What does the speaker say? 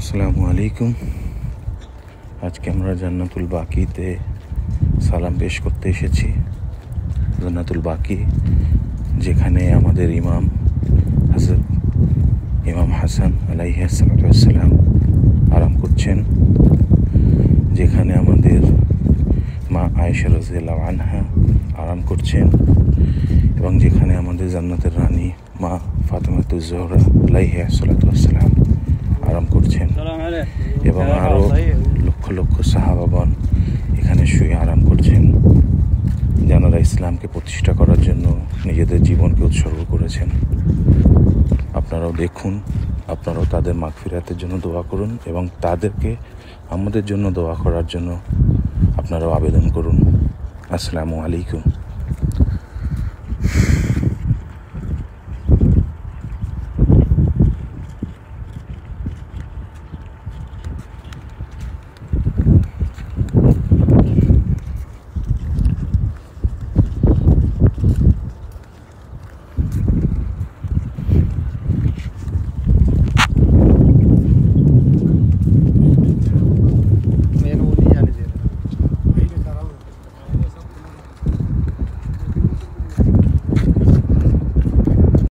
আসসালামু আলাইকুম। আজকে আমরা জান্নাতুল বাকিতে সালাম পেশ করতে এসেছি। জান্নাতুল বাকি, যেখানে আমাদের ইমাম হাসান আলাইহিস সালাম আরাম করছেন, যেখানে আমাদের মা আয়েশা রাদিয়াল্লাহু আনহা আরাম করছেন, এবং যেখানে আমাদের জান্নাতের রানী মা ফাতেমাতুজ জোহরা আলাইহিস সালাম আরাম করছেন, এবং আরও লক্ষ লক্ষ সাহাবাগণ এখানে শুয়ে আরাম করছেন, যারা ইসলামকে প্রতিষ্ঠা করার জন্য নিজেদের জীবনকে উৎসর্গ করেছেন। আপনারাও দেখুন, আপনারাও তাদের মাগফিরাতের জন্য দোয়া করুন, এবং তাদেরকে আমাদের জন্য দোয়া করার জন্য আপনারাও আবেদন করুন। আসসালামু আলাইকুম।